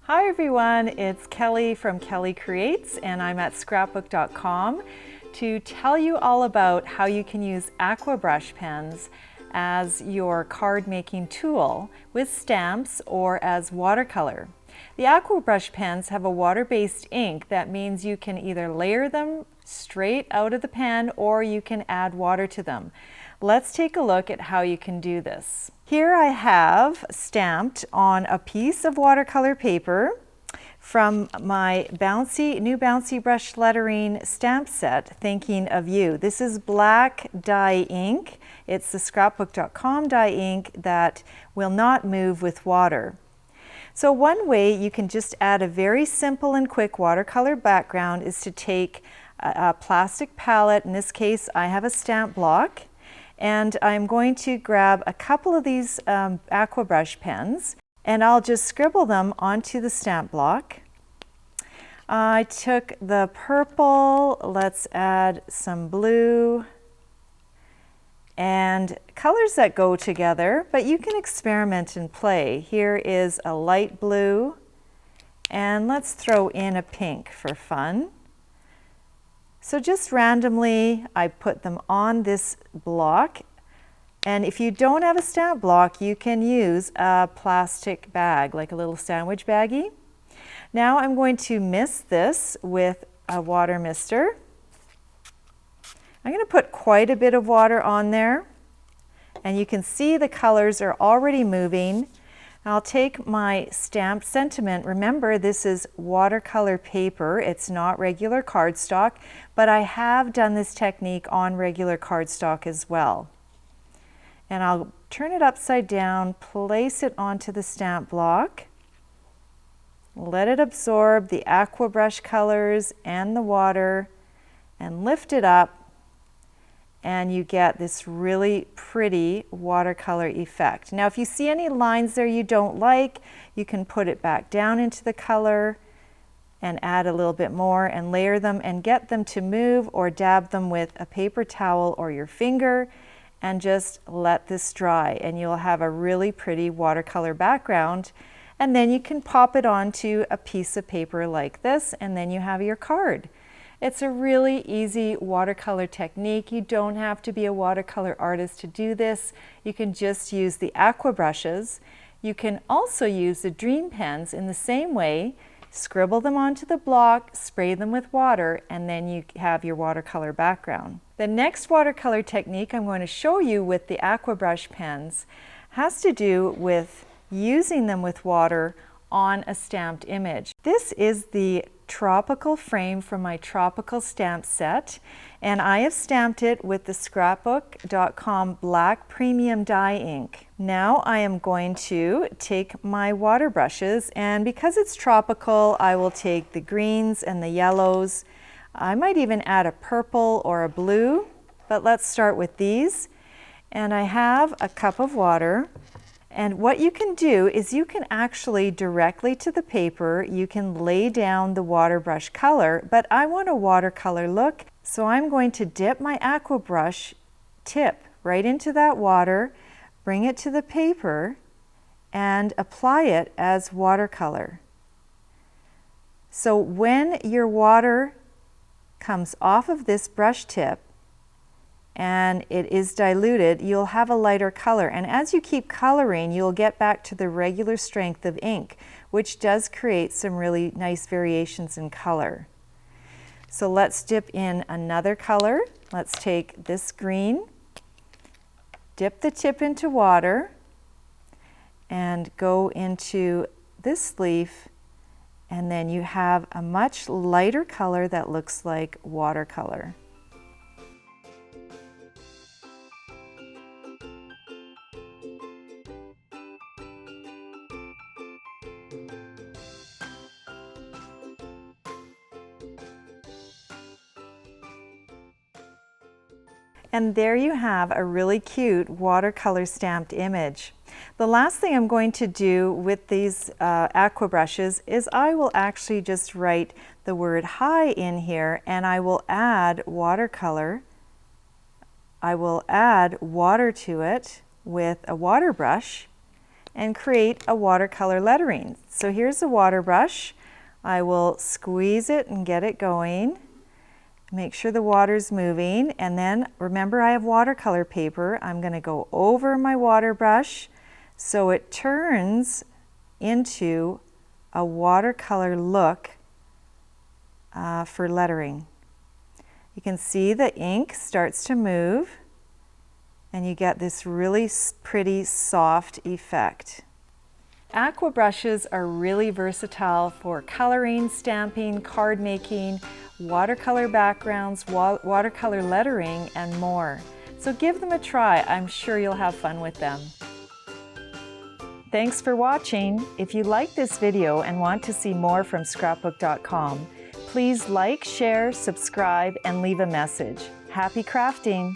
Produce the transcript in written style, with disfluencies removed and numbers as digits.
Hi everyone, it's Kelly from Kelly Creates and I'm at Scrapbook.com to tell you all about how you can use Aqua Brush Pens as your card making tool with stamps or as watercolor. The Aqua Brush Pens have a water-based ink that means you can either layer them straight out of the pen or you can add water to them. Let's take a look at how you can do this. Here I have stamped on a piece of watercolor paper from my new bouncy brush lettering stamp set, Thinking of You. This is black dye ink. It's the Scrapbook.com dye ink that will not move with water. So one way you can just add a very simple and quick watercolor background is to take a plastic palette. In this case, I have a stamp block. And I'm going to grab a couple of these Aqua Brush pens and I'll just scribble them onto the stamp block. I took the purple, let's add some blue and colors that go together, but you can experiment and play. Here is a light blue and let's throw in a pink for fun. So just randomly, I put them on this block. And if you don't have a stamp block, you can use a plastic bag, like a little sandwich baggie. Now I'm going to mist this with a water mister. I'm going to put quite a bit of water on there. And you can see the colors are already moving. I'll take my stamped sentiment. Remember, this is watercolor paper. It's not regular cardstock, but I have done this technique on regular cardstock as well. And I'll turn it upside down, place it onto the stamp block, let it absorb the aqua brush colors and the water, and lift it up. And you get this really pretty watercolor effect. Now if you see any lines there you don't like, you can put it back down into the color and add a little bit more and layer them and get them to move, or dab them with a paper towel or your finger and just let this dry and you'll have a really pretty watercolor background. And then you can pop it onto a piece of paper like this and then you have your card. It's a really easy watercolor technique. You don't have to be a watercolor artist to do this. You can just use the aqua brushes. You can also use the dream pens in the same way. Scribble them onto the block, spray them with water, and then you have your watercolor background. The next watercolor technique I'm going to show you with the aqua brush pens has to do with using them with water on a stamped image. This is the tropical frame from my tropical stamp set, and I have stamped it with the Scrapbook.com black premium dye ink. Now I am going to take my water brushes, and because it's tropical, I will take the greens and the yellows. I might even add a purple or a blue, but let's start with these. And I have a cup of water. And what you can do is you can actually directly to the paper, you can lay down the water brush color, but I want a watercolor look, so I'm going to dip my aqua brush tip right into that water, bring it to the paper, and apply it as watercolor. So when your water comes off of this brush tip, and it is diluted, you'll have a lighter color. And as you keep coloring, you'll get back to the regular strength of ink, which does create some really nice variations in color. So let's dip in another color. Let's take this green, dip the tip into water, and go into this leaf, and then you have a much lighter color that looks like watercolor. And there you have a really cute watercolor stamped image. The last thing I'm going to do with these aqua brushes is I will actually just write the word hi in here, and I will add watercolor. I will add water to it with a water brush, and create a watercolor lettering. So here's a water brush. I will squeeze it and get it going. Make sure the water's moving, and then remember I have watercolor paper. I'm going to go over my water brush so it turns into a watercolor look for lettering. You can see the ink starts to move and you get this really pretty soft effect. Aqua brushes are really versatile for coloring, stamping, card making, watercolor backgrounds, watercolor lettering, and more. So give them a try. I'm sure you'll have fun with them. Thanks for watching. If you like this video and want to see more from Scrapbook.com, please like, share, subscribe, and leave a message. Happy crafting!